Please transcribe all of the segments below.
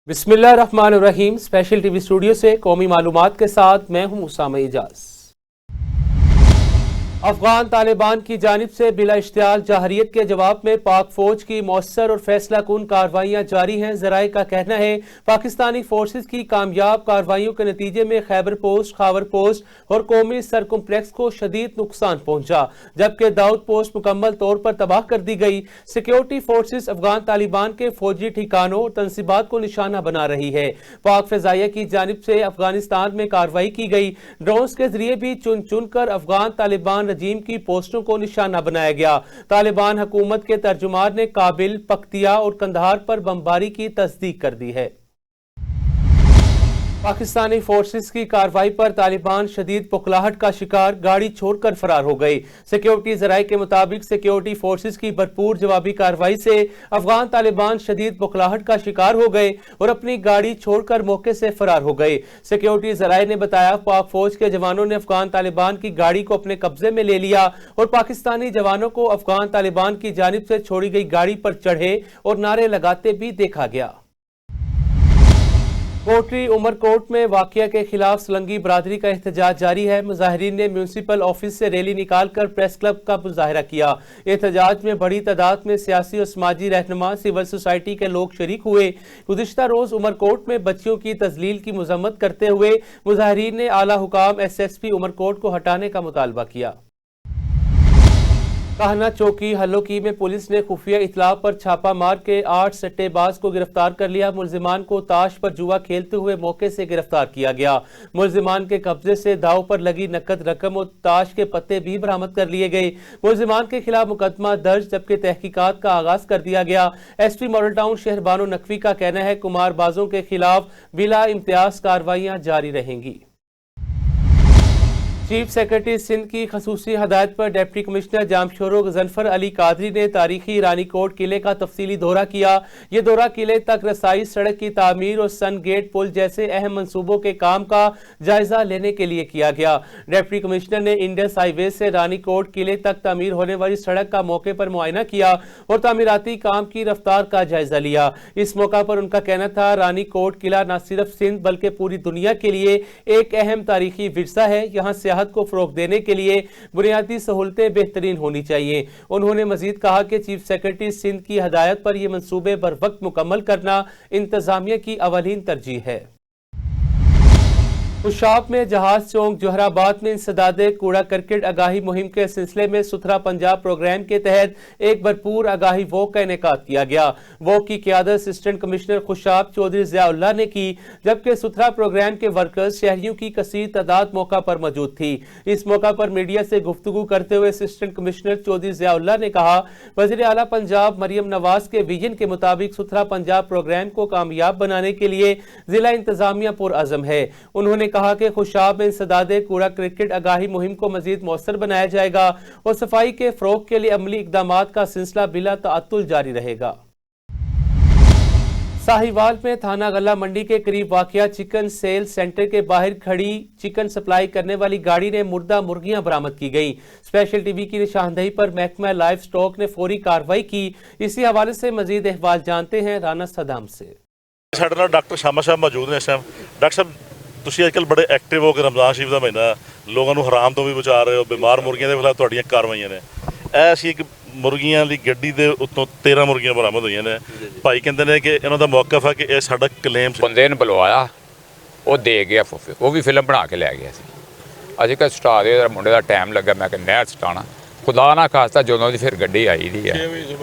बिस्मिल्लाहिर्रहमानिर्रहीम। Special TV studio से कौमी मालूमात के साथ मैं हूं उसामा इजाज। अफगान तालिबान की जानिब से बिला इश्तियाल जहरीत के जवाब में पाक फौज की मौसर और फैसला कुन कार्रवाइयाँ जारी हैं। ज़राए का कहना है पाकिस्तानी फोर्सेज की कामयाब कार्रवाइयों के नतीजे में खैबर पोस्ट, खावर पोस्ट और कौमी सर कम्प्लेक्स को शदीद नुकसान पहुंचा, जबकि दाऊद पोस्ट मुकम्मल तौर पर तबाह कर दी गई। सिक्योरिटी फोर्सेज अफगान तालिबान के फौजी ठिकानों और तनसीबात को निशाना बना रही है। पाक फ़िज़ाइया की जानिब से अफगानिस्तान में कार्रवाई की गई। ड्रोन्स के जरिए भी चुन चुन कर अफगान तालिबान रजीम की पोस्टों को निशाना बनाया गया। तालिबान हुकूमत के तर्जुमान ने काबिल, पख्तिया और कंधार पर बमबारी की तस्दीक कर दी है। पाकिस्तानी फोर्सेस की कार्रवाई पर तालिबान शदीद पुखलाहट का शिकार, गाड़ी छोड़कर फरार हो गए। सिक्योरिटी ज़राए के मुताबिक सिक्योरिटी फोर्सेस की भरपूर जवाबी कार्रवाई से अफगान तालिबान शदीद पुखलाहट का शिकार हो गए और अपनी गाड़ी छोड़कर मौके से फरार हो गए। सिक्योरिटी ज़राए ने बताया पाक फौज के जवानों ने अफगान तालिबान की गाड़ी को अपने कब्जे में ले लिया और पाकिस्तानी जवानों को अफगान तालिबान की जानिब से छोड़ी गई गाड़ी पर चढ़े और नारे लगाते भी देखा गया। कोटरी उमरकोट में वाक़या के खिलाफ सलंगी बरादरी का एहतजाज जारी है। मुजाहिरीन ने म्यूनसिपल ऑफिस से रैली निकाल कर प्रेस क्लब का मुजाहरा किया। एहतजाज में बड़ी तादाद में सियासी और समाजी रहनुमा, सिविल सोसाइटी के लोग शरीक हुए। गुज़िश्ता रोज उमरकोट में बच्चियों की तजलील की मजम्मत करते हुए मुजाहिरीन ने आला हुकाम SSP उमरकोट को हटाने का मुतालबा किया। कहना चौकी हल्लोकी में पुलिस ने खुफिया इतला पर छापा मार के 8 सट्टेबाज को गिरफ्तार कर लिया। मुलजिमान को ताश पर जुआ खेलते हुए मौके से गिरफ्तार किया गया। मुलजिमान के कब्जे से दाव पर लगी नकद रकम और ताश के पत्ते भी बरामद कर लिए गए। मुलजिमान के खिलाफ मुकदमा दर्ज, जबकि तहकीकात का आगाज कर दिया गया। SP मॉडल टाउन शहर बानो नकवी का कहना है कुमारबाजों के खिलाफ बिला इम्तियाज कार्रवाइयां जारी रहेंगी। चीफ सेक्रेटरी सिंध की खसूसी हदायत पर डिप्टी कमिश्नर जामशोरो गजनफर अली कादरी ने तारीखी रानीकोट किले का तफसीली दौरा किया। ये दौरा किले तक रसाई, सड़क की तामीर और सन गेट पुल जैसे अहम मंसूबों के काम का जायजा लेने के लिए किया गया। डिप्टी कमिश्नर ने इंडस हाईवे से रानीकोट किले तक तामीर होने वाली सड़क का मौके पर मुआयना किया और तामीराती काम की रफ्तार का जायजा लिया। इस मौका पर उनका कहना था रानीकोट किला न सिर्फ सिंध बल्कि पूरी दुनिया के लिए एक अहम तारीखी विरसा है। यहाँ को फरोग देने के लिए बुनियादी सहूलतें बेहतरीन होनी चाहिए। उन्होंने मजीद कहा कि चीफ सेक्रेटरी सिंध की हदायत पर यह मंसूबे बर वक्त मुकम्मल करना इंतजामिया की अवलीन तरजीह है। खुशाब में जहाज चौक जोहराबाद में इंसदादे कूड़ा करकट आगाही मुहिम के सिलसिले में सुथरा पंजाब प्रोग्राम के तहत एक भरपूर आगाही वॉक का इनेकाद किया गया। वॉक की क़ियादत असिस्टेंट कमिश्नर खुशाब चौधरी ज़ियाउल्लाह ने की, जबकि सुथरा प्रोग्राम के वर्कर्स शहरियों की कसीर तादाद मौका पर मौजूद थी। इस मौका पर मीडिया से गुफ्तगू करते हुए असिस्टेंट कमिश्नर चौधरी ज़ियाउल्लाह ने कहा वज़ीर आला पंजाब मरियम नवाज के विजन के मुताबिक सुथरा पंजाब प्रोग्राम को कामयाब बनाने के लिए जिला इंतजामिया पुरअज़म है। उन्होंने कहा कि खुशाब में इंसदादे कूड़ा क्रिकेट आगाही मुहिम को मजीद मौसर बनाया जाएगा और सफाई के फरोग के लिए अमली इकदामात का सिलसिला बिला ताअत्तुल जारी रहेगा। साहिवाल में थाना गल्ला मंडी के करीब वाक़या चिकन सेल सेंटर के बाहर खड़ी चिकन सप्लाई करने वाली गाड़ी ने मुर्दा मुर्गियां बरामद की गई। स्पेशल टीवी की निशानदही पर महकमा लाइव स्टॉक ने फौरी कार्रवाई की। इसी हवाले से मजीद अहवाल जानते हैं राना सदाम से। डॉक्टर शामा साहब मौजूद ने। डॉक्टर साहब ਤੁਸੀਂ ਅੱਜਕੱਲ ਬੜੇ ਐਕਟਿਵ ਹੋ ਕੇ ਰਮਜ਼ਾਨ ਸ਼ਰੀਫ ਦਾ ਮਹੀਨਾ ਲੋਕਾਂ ਨੂੰ ਹਰਾਮ ਤੋਂ ਵੀ ਬਚਾ ਰਹੇ ਹੋ, ਬਿਮਾਰ ਮੁਰਗੀਆਂ ਦੇ ਖਿਲਾਫ ਤੁਹਾਡੀਆਂ ਕਾਰਵਾਈਆਂ ਨੇ। ਇਹ ਅਸੀਂ ਇੱਕ ਮੁਰਗੀਆਂ ਦੀ ਗੱਡੀ ਦੇ ਉੱਤੋਂ 13 ਮੁਰਗੀਆਂ ਬਰਾਮਦ ਹੋਈਆਂ ਨੇ। ਭਾਈ ਕਹਿੰਦੇ ਨੇ ਕਿ ਇਹਨਾਂ ਦਾ ਮੌਕਫ ਹੈ ਕਿ ਇਹ ਸਾਡਾ ਕਲੇਮ ਬੰਦੇ ਨੂੰ ਬੁਲਵਾਇਆ, ਉਹ ਦੇ ਗਿਆ ਫੁੱਫੇ, ਉਹ ਵੀ ਫਿਲਮ ਬਣਾ ਕੇ ਲੈ ਗਿਆ ਸੀ। ਅਸੀਂ ਕਿਹਾ ਸਟਾ ਦੇ, ਮੁੰਡੇ ਦਾ ਟਾਈਮ ਲੱਗਾ, ਮੈਂ ਕਿਹਾ ਨਹਿਰ ਸਟਾਣਾ ਖੁਦਾ ਨਾ ਖਾਸਤਾ ਜਦੋਂ ਦੀ ਫਿਰ ਗੱਡੀ ਆਈ ਦੀ ਹੈ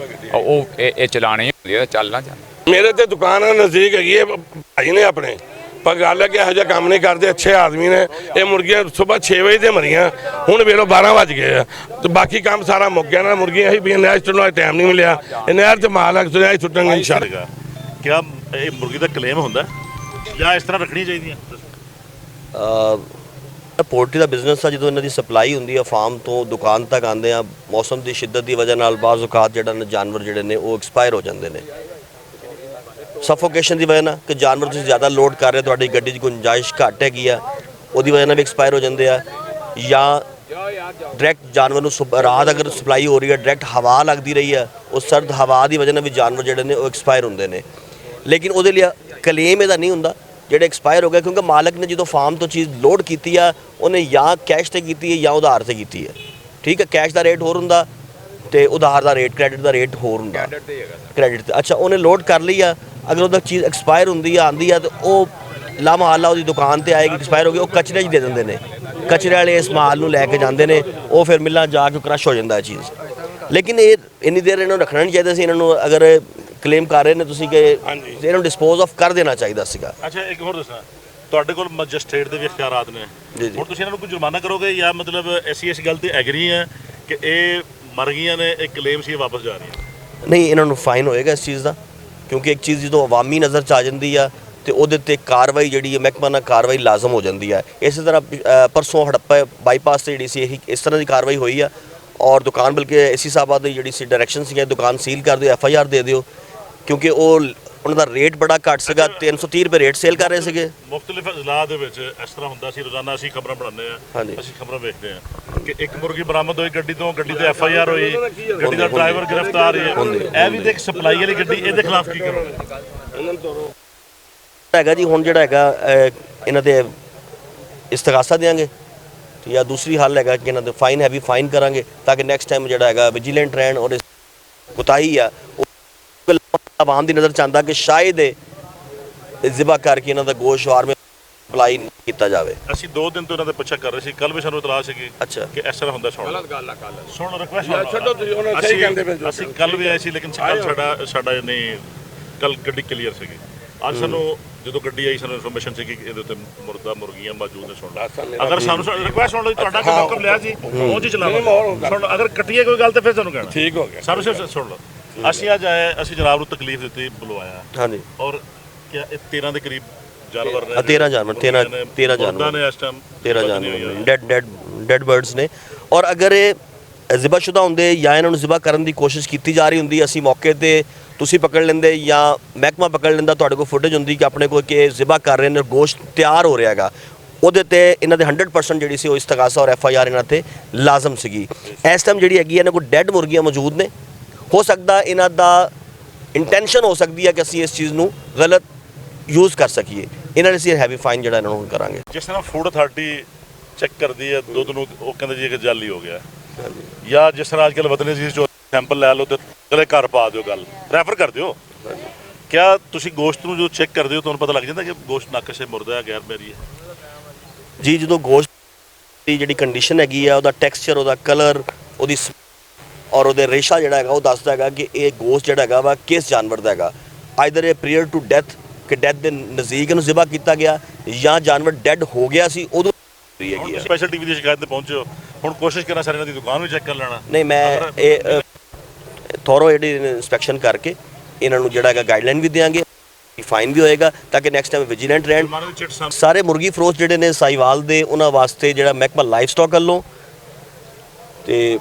ਉਹ ਇਹ ਚਲਾਣੀ ਹੁੰਦੀ ਹੈ, ਚੱਲ ਨਾ ਜਾਂਦਾ। ਮੇਰੇ ਤੇ ਦੁਕਾਨ ਨਜ਼ਦੀਕ ਹੈਗੀ ਹੈ, ਭਾਈ ਨੇ ਆਪਣੇ पर गल है कि यहो काम नहीं करते, अच्छे आदमी ने। ये मुर्गियां सुबह 6 बजे से मरिया, हूँ वेलो 12 बज गए तो बाकी काम सारा मुक गया ना। मुर्गियां ही भी नहर सुटने टाइम नहीं मिले, नहर च माल है सुटन इंशाअल्लाह। क्या मुर्गी का क्लेम होंगे या इस तरह रखनी चाहिए? पोल्ट्री का बिजनेस है, जो इन्हों की सप्लाई होंगी है फार्म तो दुकान तक आते हैं। मौसम की शिद्दत की वजह बाज़ औकात जो जानवर जोड़े ने वो एक्सपायर हो जाते हैं। सफोकेशन की वजह ना कि जानवर तुम ज़्यादा लोड कर रहे हो, गड्डी की गुंजाइश घट हैगी आ, उसकी वजह भी एक्सपायर हो जाते हैं। या डायरैक्ट जानवर को रात अगर सप्लाई हो रही है, डायरैक्ट हवा लगती रही है, उस सर्द हवा की वजह भी जानवर जोड़े ने एक्सपायर होंगे ने। ਲੇਕਿਨ ਉਹਦੇ ਲਈ ਕਲੇਮ ਇਹਦਾ ਨਹੀਂ ਹੁੰਦਾ ਜਿਹੜੇ ਐਕਸਪਾਇਰ ਹੋ ਗਏ, ਕਿਉਂਕਿ ਮਾਲਕ ਨੇ ਜਦੋਂ ਫਾਰਮ ਤੋਂ ਚੀਜ਼ ਲੋਡ ਕੀਤੀ ਆ ਉਹਨੇ ਜਾਂ ਕੈਸ਼ ਤੇ ਕੀਤੀ ਹੈ ਜਾਂ ਉਧਾਰ ਤੇ ਕੀਤੀ ਹੈ। ਠੀਕ ਹੈ, ਕੈਸ਼ ਦਾ ਰੇਟ ਹੋਰ ਹੁੰਦਾ ਤੇ ਉਧਾਰ ਦਾ ਰੇਟ, ਕ੍ਰੈਡਿਟ ਦਾ ਰੇਟ ਹੋਰ ਹੁੰਦਾ। ਕ੍ਰੈਡਿਟ ਤੇ ਅੱਛਾ ਉਹਨੇ ਲੋਡ ਕਰ ਲਈ ਆ, ਅਗਰ ਉਹਦਾ ਚੀਜ਼ ਐਕਸਪਾਇਰ ਹੁੰਦੀ ਆ ਆਂਦੀ ਆ ਤੇ ਉਹ ਲਾਮਹੱਲਾ ਉਹਦੀ ਦੁਕਾਨ ਤੇ ਆਏਗੀ, ਐਕਸਪਾਇਰ ਹੋ ਗਈ, ਉਹ ਕਚਰੇ 'ਚ ਦੇ ਦਿੰਦੇ ਨੇ। ਕਚਰੇ ਵਾਲੇ ਇਸ ਮਾਲ ਨੂੰ ਲੈ ਕੇ ਜਾਂਦੇ ਨੇ, ਉਹ ਫਿਰ ਮਿਲਾਂ ਜਾ ਕੇ ਕ੍ਰਸ਼ ਹੋ ਜਾਂਦਾ ਚੀਜ਼। ਲੇਕਿਨ ਇਹ ਇੰਨੀ ਦੇਰ ਇਹਨਾਂ ਨੂੰ ਰੱਖਣਾ ਨਹੀਂ ਚਾਹੀਦਾ ਸੀ। ਇਹਨਾਂ ਨੂੰ ਅਗਰ ਕਲੇਮ ਕਰ ਰਹੇ ਨੇ ਤੁਸੀਂ ਕਿ ਇਹਨਾਂ ਨੂੰ ਡਿਸਪੋਜ਼ ਆਫ ਕਰ ਦੇਣਾ ਚਾਹੀਦਾ ਸੀਗਾ। ਅੱਛਾ ਇੱਕ ਹੋਰ ਦੱਸਣਾ, ਤੁਹਾਡੇ ਕੋਲ ਮੈਜਿਸਟ੍ਰੇਟ ਦੇ ਵੀ ਇਖਤਿਆਰਾਤ ਨੇ, ਹੁਣ ਤੁਸੀਂ ਇਹਨਾਂ ਨੂੰ ਕੋਈ ਜੁਰਮਾਨਾ ਕਰੋਗੇ ਜਾਂ ਮਤਲਬ ਅਸੀਂ ਇਸ ਗੱਲ ਤੇ ਐਗਰੀ ਹੈ ਕਿ ਇਹ ਮਰ ਗਈਆਂ ਨੇ, ਇਹ ਕਲੇਮ ਸੀ ਵਾਪਸ ਜਾ ਰਹੀਆਂ? ਨਹੀਂ, ਇਹਨਾਂ ਨੂੰ ਫਾਈਨ ਹੋਏਗਾ ਇਸ ਚੀਜ਼ ਦਾ, ਕਿਉਂਕਿ ਇੱਕ ਚੀਜ਼ ਜਦੋਂ ਆਵਾਮੀ ਨਜ਼ਰ 'ਚ ਆ ਜਾਂਦੀ ਆ ਤੇ ਉਹਦੇ ਤੇ ਕਾਰਵਾਈ ਜਿਹੜੀ ਹੈ ਮਹਿਕਮਾ ਨਾਲ ਕਾਰਵਾਈ ਲਾਜ਼ਮ ਹੋ ਜਾਂਦੀ ਹੈ। ਇਸੇ ਤਰ੍ਹਾਂ ਪਰਸੋਂ ਹੜੱਪਾ ਬਾਈਪਾਸ ਤੇ ਜਿਹੜੀ ਸੀ ਇਹੀ ਇਸ ਤਰ੍ਹਾਂ ਦੀ ਕਾਰਵਾਈ ਹੋਈ ਆ ਔਰ ਦੁਕਾਨ ਬਲਕਿ ਏਸੀ ਸਾਹਿਬਾਂ ਦੀ ਜਿਹੜੀ ਸੀ ਡਾਇਰੈਕਸ਼ਨ ਸੀ ਦੁਕਾਨ ਸੀਲ ਕਰ ਦਿਓ, FIR ਦੇ ਦਿਓ, ਕਿਉਂਕਿ ਉਹਨਾਂ ਦਾ ਰੇਟ ਬੜਾ ਘੱਟ ਸੀਗਾ, 330 ਰੁਪਏ ਰੇਟ ਸੇਲ ਕਰ ਰਹੇ ਸੀਗੇ। ਮੁਖਤਲਿਫ ਅਜ਼ਲਾਤ ਦੇ ਵਿੱਚ ਇਸ ਤਰ੍ਹਾਂ ਹੁੰਦਾ ਸੀ, ਰੋਜ਼ਾਨਾ ਅਸੀਂ ਖਬਰਾਂ ਪੜ੍ਹਦੇ ਆ, ਅਸੀਂ ਖਬਰਾਂ ਵੇਖਦੇ ਆ ਕਿ ਇੱਕ ਮੁਰਗੀ ਬਰਾਮਦ ਹੋਈ ਗੱਡੀ ਤੋਂ, ਗੱਡੀ ਤੇ FIR ਹੋਈ, ਗੱਡੀ ਦਾ ਡਰਾਈਵਰ ਗ੍ਰਿਫਤਾਰ ਹੈ। ਇਹ ਵੀ ਤੇ ਇੱਕ ਸਪਲਾਈ ਵਾਲੀ ਗੱਡੀ, ਇਹਦੇ ਖਿਲਾਫ ਕੀ ਕਰੋਗੇ? ਹੈਗਾ ਜੀ ਹੁਣ ਜਿਹੜਾ ਹੈਗਾ ਇਹਨਾਂ ਤੇ ਇਸਤਗਾਸਾ ਦੇਵਾਂਗੇ ਜਾਂ ਦੂਸਰੀ ਹੱਲ ਹੈਗਾ ਕਿ ਇਹਨਾਂ ਦੇ ਫਾਈਨ ਹੈਵੀ ਫਾਈਨ ਕਰਾਂਗੇ ਤਾਂ ਕਿ ਨੈਕਸਟ ਟਾਈਮ ਜਿਹੜਾ ਹੈਗਾ ਵਿਜੀਲੈਂਟ ਰਹਿਣ ਔਰ ਕੁਤਾਹੀ ਆ ਆਵਾਮ ਦੀ ਨਜ਼ਰ ਚ ਆਉਂਦਾ ਕਿ ਸ਼ਾਇਦ ਜ਼ਿਬਾ ਕਰਕੇ ਇਹਨਾਂ ਦਾ ਗੋਸ਼ਤ ਵਾਰ ਸਪਲਾਈ ਕੀਤਾ ਜਾਵੇ। ਅਸੀਂ 2 ਦਿਨ ਤੋਂ ਇਹਨਾਂ ਦੇ ਪਿੱਛਾ ਕਰ ਰਹੇ ਸੀ, ਕੱਲ ਵੀ ਸਾਨੂੰ ਇਤਲਾਹ ਸੀਗੀ ਅੱਛਾ ਕਿ ਇਸ ਤਰ੍ਹਾਂ ਹੁੰਦਾ। ਸੁਣ ਸੁਣ ਰਿਕੁਐਸਟ ਛੱਡੋ ਤੁਸੀਂ, ਉਹਨਾਂ ਸਹੀ ਕਹਿੰਦੇ ਪਏ। ਅਸੀਂ ਕੱਲ ਵੀ ਆਏ ਸੀ ਲੇਕਿਨ ਕੱਲ ਸਾਡਾ ਨਹੀਂ, ਕੱਲ ਗੱਡੀ ਕਲੀਅਰ ਸੀਗੀ। ਅੱਜ ਸਾਨੂੰ ਜਦੋਂ ਗੱਡੀ ਆਈ ਸਾਨੂੰ ਇਨਫੋਰਮੇਸ਼ਨ ਸੀ ਕਿ ਇਹਦੇ ਉੱਤੇ ਮੁਰਗੀਆਂ ਮੌਜੂਦ ਨੇ। ਸੁਣ ਅਗਰ ਸਾਨੂੰ ਰਿਕੁਐਸਟ ਸੁਣ ਲਓ, ਤੁਹਾਡਾ ਕੋਈ ਹੁਕਮ ਲਿਆ ਸੀ ਉਹ ਜੀ ਚਲਾਵਾਂਗੇ। ਸੁਣ ਅਗਰ ਕੱਟੀਏ ਕੋਈ ਗੱਲ ਤਾਂ ਫਿਰ ਤੁਹਾਨੂੰ ਕਹਿਣਾ ਠੀਕ ਹੋ ਗਿਆ। ਸਾਨੂੰ ਸਿਰਫ ਸੁਣ ਲਓ, ਅਸੀਂ ਅੱਜ ਆਏ, ਅਸੀਂ ਜਨਾਬ ਨੂੰ ਤਕਲੀਫ ਦਿੱਤੀ, ਬੁਲਵਾਇਆ। ਹਾਂਜੀ, ਔਰ ਕਿਆ ਇਹ 13 ਦੇ ਕਰੀਬ ਜਾਨਵਰ ਨੇ, 13 ਜਾਨਵਰ ਨੇ ਇਸ ਟਾਈਮ 13 ਜਾਨਵਰ ਡੈਡ ਬਰਡਸ ਨੇ। ਔਰ ਅਗਰ ਇਹ ਜ਼ਿਬਾਸ਼ੁਦਾ ਹੁੰਦੇ ਜਾਂ ਇਹਨਾਂ ਨੂੰ ਜ਼ਿਬਾ ਕਰਨ ਦੀ ਕੋਸ਼ਿਸ਼ ਕੀਤੀ ਜਾ ਰਹੀ ਹੁੰਦੀ, ਅਸੀਂ ਮੌਕੇ ਤੇ ਤੁਸੀਂ ਪਕੜ ਲੈਂਦੇ ਜਾਂ ਮਹਿਕਮਾ ਪਕੜ ਲੈਂਦਾ, ਤੁਹਾਡੇ ਕੋਲ ਫੁਟੇਜ ਹੁੰਦੀ ਕਿ ਆਪਣੇ ਕੋਲ ਕਿ ਜ਼ਿਬਾ ਕਰ ਰਹੇ ਨੇ, ਗੋਸ਼ਤ ਤਿਆਰ ਹੋ ਰਿਹਾ ਹੈਗਾ, ਉਹਦੇ ਤੇ ਇਹਨਾਂ ਦੇ 100% ਜਿਹੜੀ ਸੀ ਉਹ ਇਸਤਗਾਸਾ ਔਰ FIR ਇਹਨਾਂ ਤੇ ਲਾਜ਼ਮ ਸੀਗੀ। ਇਸ ਟਾਈਮ ਜਿਹੜੀ ਹੈਗੀ ਇਹਨਾਂ ਕੋਲ ਡੈਡ ਮੁਰਗੀਆਂ ਮੌਜੂਦ ਨੇ, ਹੋ ਸਕਦਾ ਇਹਨਾਂ ਦਾ ਇੰਟੈਂਸ਼ਨ ਹੋ ਸਕਦੀ ਹੈ ਕਿ ਅਸੀਂ ਇਸ ਚੀਜ਼ ਨੂੰ ਗਲਤ ਯੂਜ਼ ਕਰ ਸਕੀਏ। ਇਹਨਾਂ ਨੇ ਅਸੀਂ ਹੈਵੀ ਫਾਈਨ ਜਿਹੜਾ ਇਹਨਾਂ ਨੂੰ ਕਰਾਂਗੇ। ਜਿਸ ਤਰ੍ਹਾਂ ਫੂਡ ਅਥਾਰਟੀ ਚੈੱਕ ਕਰਦੀ ਹੈ ਦੁੱਧ ਨੂੰ, ਉਹ ਕਹਿੰਦੇ ਜੀ ਕਿ ਜਾਲੀ ਹੋ ਗਿਆ, ਜਾਂ ਜਿਸ ਤਰ੍ਹਾਂ ਅੱਜ ਕੱਲ੍ਹ ਵਤਨੀ ਜੀ ਜੋ ਸੈਂਪਲ ਲੈ ਲਓ ਤੇ ਚਲੇ ਘਰ ਪਾ ਦਿਓ, ਗੱਲ ਰੈਫਰ ਕਰ ਦਿਓ। ਕਿਆ ਤੁਸੀਂ ਗੋਸ਼ਤ ਨੂੰ ਜੋ ਚੈੱਕ ਕਰਦੇ ਹੋ ਤੁਹਾਨੂੰ ਪਤਾ ਲੱਗ ਜਾਂਦਾ ਕਿ ਗੋਸ਼ਤ ਨਾਕਸ਼ ਹੈ, ਮੁਰਦਾ ਹੈ, ਗੈਰ ਮੈਰੀ ਹੈ? ਜੀ, ਜਦੋਂ ਗੋਸ਼ਤ ਦੀ ਜਿਹੜੀ ਕੰਡੀਸ਼ਨ ਹੈਗੀ ਆ, ਉਹਦਾ ਟੈਕਸਚਰ, ਉਹਦਾ ਕਲਰ, ਉਹਦੀ ਔਰ ਉਹਦੇ ਰੇਸ਼ਾ ਜਿਹੜਾ ਹੈਗਾ ਉਹ ਦੱਸਦਾ ਹੈਗਾ ਕਿ ਇਹ ਗੋਸ਼ਤ ਜਿਹੜਾ ਹੈਗਾ ਵਾ ਕਿਸ ਜਾਨਵਰ ਦਾ ਹੈਗਾ। ਆਈਦਰ ਇਹ ਪ੍ਰੀਅਰ ਟੂ ਡੈਥ ਕਿ ਡੈਥ ਦੇ ਨਜ਼ਦੀਕ ਨੂੰ ਜ਼ਿਬਾ ਕੀਤਾ ਗਿਆ ਜਾਂ ਜਾਨਵਰ ਡੈਡ ਹੋ ਗਿਆ ਸੀ ਉਦੋਂ ਹੈਗੀ ਆ। ਸਪੈਸ਼ਲ ਟੀਵੀ ਦੀ ਸ਼ਿਕਾਇਤ ਤੇ ਪਹੁੰਚੋ, ਹੁਣ ਕੋਸ਼ਿਸ਼ ਕਰਨਾ ਸਾਰੇ ਇਹਨਾਂ ਦੀ ਦੁਕਾਨ ਵੀ ਚੈੱਕ ਕਰ ਲੈਣਾ। ਨਹੀਂ, ਮੈਂ ਇਹ ਥੋਰੋ ਜਿਹੜੀ ਇਨਸਪੈਕਸ਼ਨ ਕਰਕੇ ਇਹਨਾਂ ਨੂੰ ਜਿਹੜਾ ਹੈਗਾ ਗਾਈਡਲਾਈਨ ਵੀ ਦੇਵਾਂਗੇ, ਫਾਈਨ ਵੀ ਹੋਏਗਾ ਤਾਂ ਕਿ ਨੈਕਸਟ ਟਾਈਮ ਵਿਜੀਲੈਂਟ ਰਹਿਣ। ਸਾਰੇ ਮੁਰਗੀ ਫਰੋਸ਼ ਜਿਹੜੇ ਨੇ ਸਾਈਵਾਲ ਦੇ, ਉਹਨਾਂ ਵਾਸਤੇ ਜਿਹੜਾ ਮਹਿਕਮਾ ਲਾਈਵ ਸਟਾਕ ਵੱਲੋਂ ਤੇ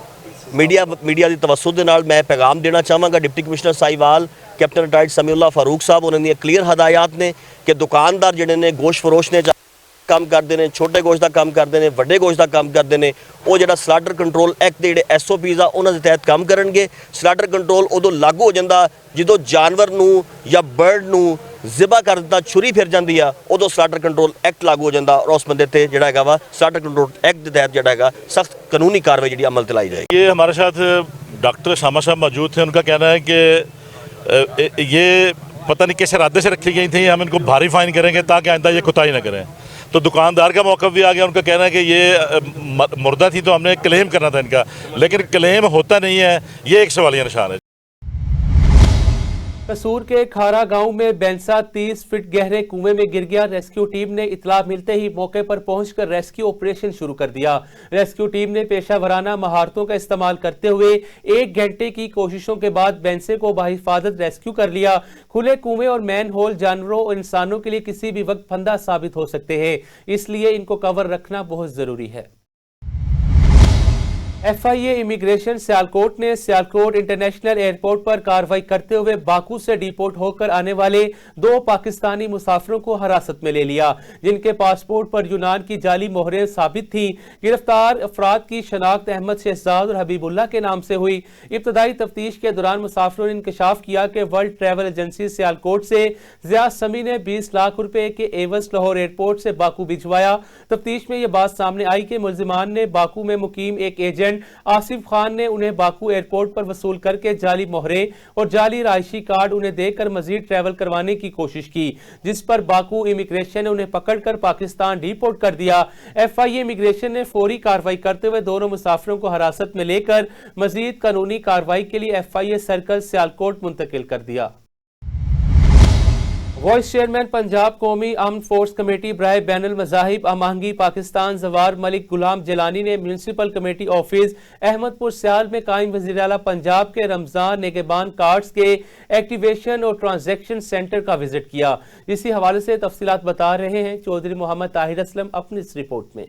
ਮੀਡੀਆ ਦੀ ਤਵੱਸੁਤ ਦੇ ਨਾਲ ਮੈਂ ਪੈਗਾਮ ਦੇਣਾ ਚਾਹਾਂਗਾ deputy commissioner Sahiwal captain retired Samiullah Farooq Sahib, ਉਹਨਾਂ ਦੀਆਂ ਕਲੀਅਰ ਹਦਾਇਤ ਨੇ ਕਿ ਦੁਕਾਨਦਾਰ ਜਿਹੜੇ ਨੇ ਗੋਸ਼ਤ ਫਰੋਸ਼ ਨੇ ਕੰਮ ਕਰਦੇ ਨੇ, ਛੋਟੇ ਗੋਸ਼ਤ ਦਾ ਕੰਮ ਕਰਦੇ ਨੇ, ਵੱਡੇ ਗੋਸ਼ਤ ਦਾ ਕੰਮ ਕਰਦੇ ਨੇ, ਉਹ ਜਿਹੜਾ ਸਲਾਟਰ ਕੰਟਰੋਲ ਐਕਟ ਦੇ ਜਿਹੜੇ SOPs ਆ ਉਹਨਾਂ ਦੇ ਤਹਿਤ ਕੰਮ ਕਰਨਗੇ। ਸਲਾਟਰ ਕੰਟਰੋਲ ਉਦੋਂ ਲਾਗੂ ਹੋ ਜਾਂਦਾ ਜਦੋਂ ਜਾਨਵਰ ਨੂੰ ਜਾਂ ਬਰਡ ਨੂੰ ਜ਼ਿਬਾ ਕਰ ਦਿੱਤਾ, ਛੁਰੀ ਫਿਰ ਜਾਂਦੀ ਆ, ਉਦੋਂ ਸਲਾਟਰ ਕੰਟਰੋਲ ਐਕਟ ਲਾਗੂ ਹੋ ਜਾਂਦਾ ਔਰ ਉਸ ਬੰਦੇ ਤੇ ਜਿਹੜਾ ਹੈਗਾ ਵਾ ਸਲਾਟਰ ਕੰਟਰੋਲ ਐਕਟ ਦੇ ਤਹਿਤ ਜਿਹੜਾ ਹੈਗਾ ਸਖਤ ਕਾਨੂੰਨੀ कार्रवाई ਜਿਹੜੀ अमल में लाई जाएगी। ये हमारे साथ डॉक्टर शामा साहब मौजूद थे, उनका कहना है कि ये पता नहीं किस इरादे से रखी गई थी, हम इनको भारी फाइन करेंगे ताकि आइंदा ये कोताही न करें। तो दुकानदार का मौक़िफ़ भी आ गया, उनका कहना है कि ये मुर्दा थी तो हमने क्लेम करना था इनका, लेकिन क्लेम होता नहीं है, ये एक सवालिया निशान है। कसूर के खारा गांव में बैंसा 30 फीट गहरे कुएं में गिर गया। रेस्क्यू टीम ने इतला मिलते ही मौके पर पहुंचकर रेस्क्यू ऑपरेशन शुरू कर दिया। रेस्क्यू टीम ने पेशावराना महारतों का इस्तेमाल करते हुए 1 घंटे की कोशिशों के बाद बैंसे को बाहिफाजत रेस्क्यू कर लिया। खुले कुएं और मैन होल जानवरों और इंसानों के लिए किसी भी वक्त फंदा साबित हो सकते हैं, इसलिए इनको कवर रखना बहुत जरूरी है। FIA इमिग्रेशन सियालकोट ने सियालकोट इंटरनेशनल एयरपोर्ट पर कार्रवाई करते हुए बाकू से डिपोर्ट होकर आने वाले 2 पाकिस्तानी मुसाफिरों को हिरासत में ले लिया, जिनके पासपोर्ट पर यूनान की जाली मोहरें साबित थी। गिरफ्तार अफराद की शनाख्त अहमद शहजाद और हबीबुल्लाह के नाम से हुई। इब्तदाई तफ्तीश के दौरान मुसाफिरों ने इंकशाफ किया कि वर्ल्ड ट्रैवल एजेंसी सियालकोट से जिया समी ने 20 लाख रुपए के एवज लाहौर एयरपोर्ट से बाकू भिजवाया। तफ्तीश में यह बात सामने आई कि मुलजिमान ने बाकू में मुकीम एक एजेंट आसिफ खान ने उन्हें बाकू एयरपोर्ट पर वसूल करके जाली मोहरे और जाली रायशी कार्ड उन्हें देकर मजीद ट्रैवल करवाने की कोशिश की, जिस पर बाकू इमिग्रेशन ने उन्हें पकड़कर पाकिस्तान डिपोर्ट कर दिया। FIA इमिग्रेशन ने फौरी कार्रवाई करते हुए दोनों मुसाफिरों को हिरासत में लेकर मजीद कानूनी कार्रवाई के लिए FIA सर्कल सियालकोट मुंतकिल कर दिया। वाइस चेयरमैन पंजाब कौमी अमन फोर्स कमेटी बराए बैनुल मज़ाहिब अमाहंगी पाकिस्तान जवार मलिक गुलाम जिलानी ने म्यूनसिपल कमेटी ऑफिस अहमदपुर सियाल में कायम वज़ीर आला पंजाब के रमजान निगहबान कार्ड्स के एक्टिवेशन और ट्रांजैक्शन सेंटर का विजिट किया। इसी हवाले से तफसीलात बता रहे हैं चौधरी मोहम्मद ताहिर असलम अपनी इस रिपोर्ट में।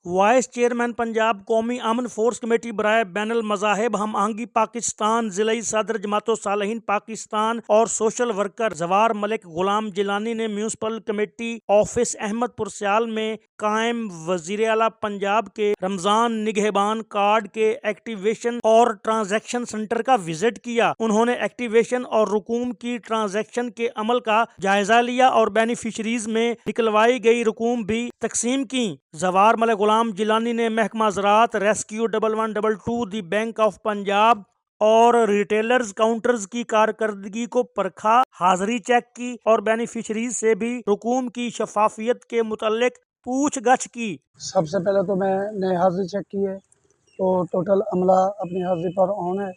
वाइस चेयरमैन पंजाब कौमी अमन फोर्स कमेटी बराए बैनुल मज़ाहिब हम आहंगी पाकिस्तान ज़िलाई सदर जमातो सालहीन पाकिस्तान और सोशल वर्कर जवार मलिक गुलाम जिलानी ने म्यूनसिपल कमेटी ऑफिस अहमदपुर सियाल में कायम वज़ीर आला पंजाब के रमज़ान निगहबान कार्ड के एक्टिवेशन और ट्रांजैक्शन सेंटर का विजिट किया। उन्होंने एक्टिवेशन और रकूम की ट्रांजैक्शन के अमल का जायजा लिया और बेनिफिशरीज में निकलवाई गई रकूम भी तकसीम की। जवार मलिक गुलाम जिलानी ने महकमा ज़राअत, rescue 1122, the bank of Punjab और रिटेलर्स काउंटर्स की कारकर्दगी को परखा, हाजिरी चेक की और बेनिफिशरीज से भी रकूम की शफाफियत के मुतल्लिक पूछगछ की। सबसे पहले तो मैंने हाजिरी चेक की है, तो टोटल अमला अपनी हाजिरी पर ऑन है।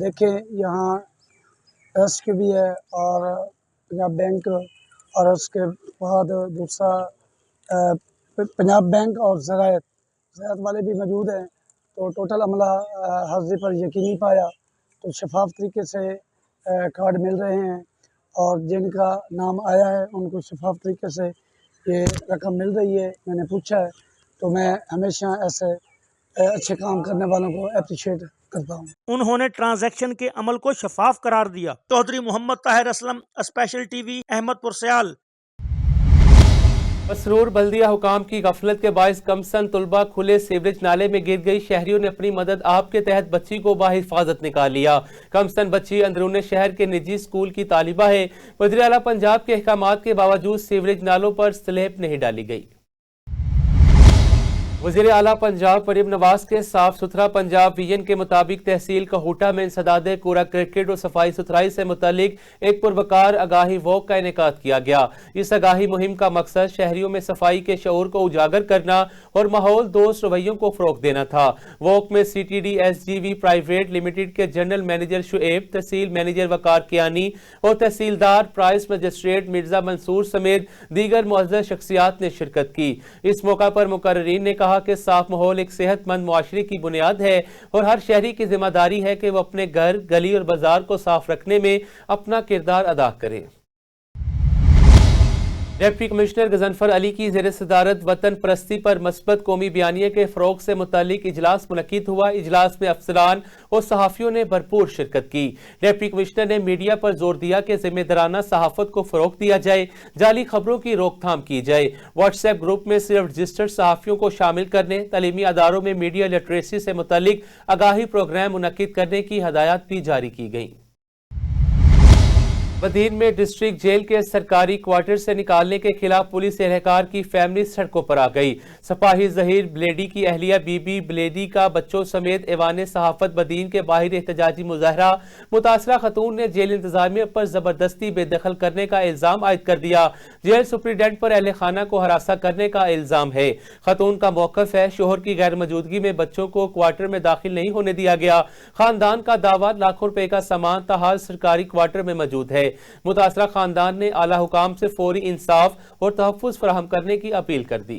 देखें यहाँ रेस्क्यू भी है और पंजाब बैंक, और उसके बाद दूसरा पंजाब बैंक और ज़राअत वाले भी मौजूद हैं। तो टोटल अमला हाजिरी पर यकीनी पाया, तो शफाफ तरीके से कार्ड मिल रहे हैं और जिनका नाम आया है उनको शफाफ तरीके से ये रकम मिल रही है। मैंने पूछा है, तो मैं हमेशा ऐसे अच्छे काम करने वालों को अप्रिशिएट करता हूँ। उन्होंने ट्रांजैक्शन के अमल को शफाफ करार दिया। चौधरी मोहम्मद ताहिर असलम, स्पेशल टीवी, अहमदपुर सियाल। मसरूर बल्दिया हुकाम की गफलत के बायस कमसन तुलबा खुले सीवरेज नाले में गिर गई। शहरियों ने अपनी मदद आप के तहत बच्ची को बाहिफाजत निकाल लिया। कमसन बच्ची अंदरूनी शहर के निजी स्कूल की तालिबा है। वज़ीर आला पंजाब के अहकामात के बावजूद सीवरेज नालों पर स्लैब नहीं डाली गई। वज़ीर आला पंजाब मरीम नवाज के साफ सुथरा पंजाब विजन के मुताबिक तहसील कहूटा में इंसदाद कूड़ा क्रिकेट और सफाई सुथराई से मुतालिक एक पुरवकार आगाही वॉक का इनेकाद किया गया। इस आगाही मुहिम का मकसद शहरियों में सफाई के शऊर को उजागर करना और माहौल दोस्त रवैयों को फ़रोग़ देना था। वॉक में CTD SGV प्राइवेट लिमिटेड के जनरल मैनेजर शुएब, तहसील मैनेजर वकार कियानी और तहसीलदार प्राइस मजिस्ट्रेट मिर्जा मंसूर समेत दीगर मुअज़्ज़ज़ शख्सियात ने शिरकत की। इस मौका पर मुकर्रीन ने कहा कि साफ माहौल एक सेहतमंद मुआशरे की बुनियाद है और हर शहरी की जिम्मेदारी है कि वो अपने घर, गली और बाजार को साफ रखने में अपना किरदार अदा करे। डिप्टी कमिश्नर गजनफर अली की ज़ेर सदारत वतन परस्ती पर मस्बत कौमी बयानिया के फ़रोग़ से मुतालिक इजलास मुनक़िद हुआ। इजलास में अफसरान और सहाफ़ियों ने भरपूर शिरकत की। डिप्टी कमिश्नर ने मीडिया पर जोर दिया कि ज़िम्मेदाराना सहाफ़त को फ़रोग़ दिया जाए, जाली खबरों की रोकथाम की जाए। व्हाट्सएप ग्रुप में सिर्फ रजिस्टर्ड सहाफ़ियों को शामिल करने, तालीमी अदारों में मीडिया लिटरेसी से मुतालिक आगाही प्रोग्राम मुनक़िद करने की हदायत भी जारी की गई। बदीन में डिस्ट्रिक्ट जेल के सरकारी क्वार्टर से निकालने के खिलाफ पुलिस एहलकार की फैमिली सड़कों पर आ गई। सपाही जहीर ब्लेडी की अहलिया बीबी ब्लेडी का बच्चों समेत ऐवान सहाफत बदीन के बाहर एहतजाजी मुजाहरा। मुतासरा खतून ने जेल इंतजामिया पर जबरदस्ती बेदखल करने का इल्जाम आयद कर दिया। जेल सुप्रीडेंट पर अहल खाना को हरासा करने का इल्जाम है। खतून का मौकफ है शोहर की गैर मौजूदगी में बच्चों को क्वार्टर में दाखिल नहीं होने दिया गया। खानदान का दावा लाखों रुपए का सामान ताहाल सरकारी क्वार्टर में मौजूद है। मुतासरा खानदान ने आला हुकाम से फौरी इंसाफ और तहफ़्फ़ुज़ फराहम करने की अपील कर दी।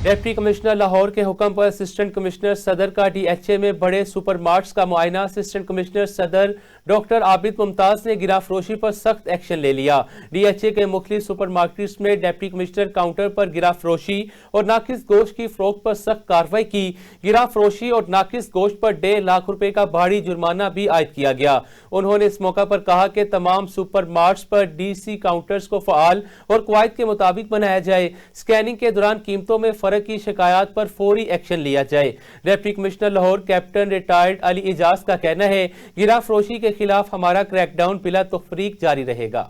डिप्टी कमिश्नर लाहौर के हुक्म पर असिस्टेंट कमिश्नर सदर का DHA में बड़े सुपर मार्ट्स का मुआयना। असिस्टेंट कमिश्नर सदर डॉक्टर आबिद मुमताज ने गिराफरोशी पर सख्त एक्शन ले लिया। DHA के मुख्तलिफ सुपर मार्केट्स में डिप्टी कमिश्नर काउंटर पर गिराफरोशी और नाकिस गोश्त की फरोख्त पर सख्त कार्रवाई की। गिराफरोशी और नाकिस गोश्त पर 1.5 लाख रुपए का भारी जुर्माना भी आयद किया गया। उन्होंने इस मौका पर कहा कि तमाम सुपर मार्ट्स पर DC काउंटर्स को फ़आल और कवायद के मुताबिक बनाया जाए। स्कैनिंग के दौरान कीमतों में फर्क की शिकायत पर फौरी एक्शन लिया जाए। Deputy commissioner Lahore captain retired Ali Ijaz का कहना है, गिराफरोशी के खिलाफ हमारा क्रैकडाउन बिला तफरीक जारी रहेगा।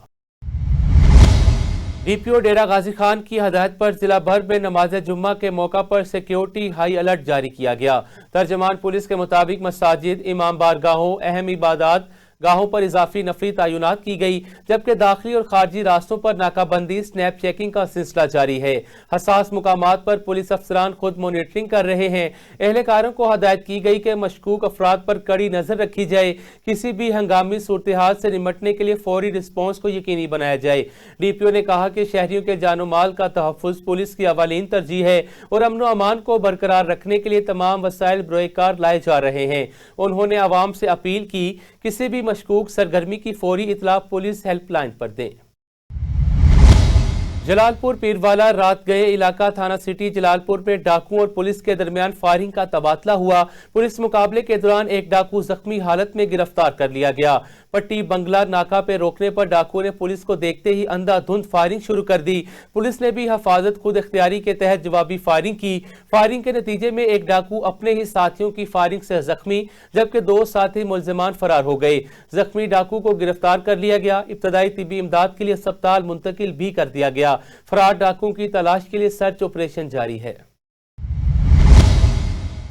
DPO डेरा गाजी खान की हदायत पर जिला भर में नमाज जुम्मा के मौका पर सिक्योरिटी हाई अलर्ट जारी किया गया। तर्जमान पुलिस के मुताबिक मसाजिद, इमाम बारगाहों, अहम इबादत गाहों पर इजाफी नफरी तैनात की गई, जबकि दाखिली और खारजी रास्तों पर नाकाबंदी स्नैप चेकिंग का सिलसिला जारी है। हसास मुकामात पर पुलिस अफसरान खुद मॉनिटरिंग कर रहे हैं। एहलकारों को हदायत की गई कि मशकूक अफराद पर कड़ी नजर रखी जाए। किसी भी हंगामी सूरत-ए-हाल से निमटने के लिए फौरी रिस्पॉन्स को यकीनी बनाया जाए। DPO ने कहा कि शहरियों के जानो माल का तहफ़्फ़ुज़ पुलिस की अवालीन तरजीह है और अमन व अमान को बरकरार रखने के लिए तमाम वसाइल बरोकार लाए जा रहे हैं। उन्होंने आवाम से अपील की, किसी भी मशकूक सरगर्मी की फौरी इतला पुलिस हेल्पलाइन पर दें। जलालपुर पीरवाला रात गए इलाका थाना सिटी जलालपुर में डाकुओं और पुलिस के दरमियान फायरिंग का तबादला हुआ। पुलिस मुकाबले के दौरान एक डाकू जख्मी हालत में गिरफ्तार कर लिया गया। पट्टी बंगला नाका पे रोकने पर डाकुओं ने पुलिस को देखते ही अंधाधुंध फायरिंग शुरू कर दी। पुलिस ने भी हिफाजत खुद इख्तियारी के तहत जवाबी फायरिंग की। फायरिंग के नतीजे में एक डाकू अपने ही साथियों की फायरिंग से जख्मी, जबकि 2 साथी मुलजिमान फरार हो गए। जख्मी डाकू को गिरफ्तार कर लिया गया। इब्तदाई तिब्बी इमदाद के लिए अस्पताल मुंतकिल भी कर दिया गया। फरार डाकुओं की तलाश के लिए सर्च ऑपरेशन जारी है।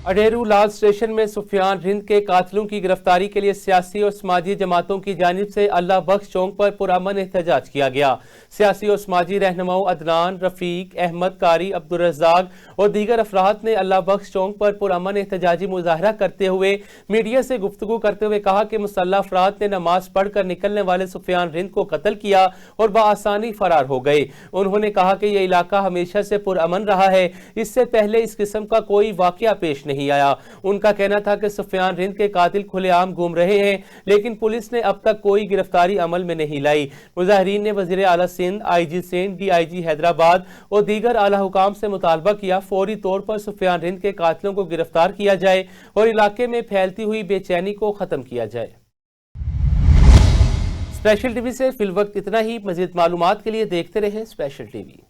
अडेरू लाल स्टेशन में सुफियान रिंद के कातिलों की गिरफ्तारी के लिए सियासी और समाजी जमातों की जानिब से अल्लाह बख्श चौक पर पुरअमन एहतजाज किया गया। सियासी और समाजी रहनुमाओं अदनान, रफीक, अहमद कारी, अब्दुल रज़ाक और दीगर अफराद ने अल्लाह बख्श चौक पर पुरअमन एहतजाजी मुजाहरा करते हुए मीडिया से गुफ्तगू करते हुए कहा कि मुसल्लह अफराद ने नमाज पढ़कर निकलने वाले सुफियान रिंद को कत्ल किया और बआसानी फरार हो गए। उन्होंने कहा कि यह इलाका हमेशा से पुरअमन रहा है, इससे पहले इस किस्म का कोई वाकया पेश नहीं आया। उनका कहना था कि सुफियान रिंद के कातिल खुलेआम घूम रहे हैं, लेकिन पुलिस ने अब तक कोई गिरफ्तारी अमल में नहीं लाई। मुजाहिरीन ने वज़ीर आला सिंध, IG सिंध, DIG हैदराबाद और दीगर आला हुकाम से मुतालबा किया फौरी तौर पर सुफियान रिंद के कातिलों को गिरफ्तार किया जाए और इलाके में फैलती हुई बेचैनी को खत्म किया जाए। स्पेशल टीवी से फिल वक्त इतना ही। मज़ीद मालूमात के लिए देखते रहें स्पेशल टीवी।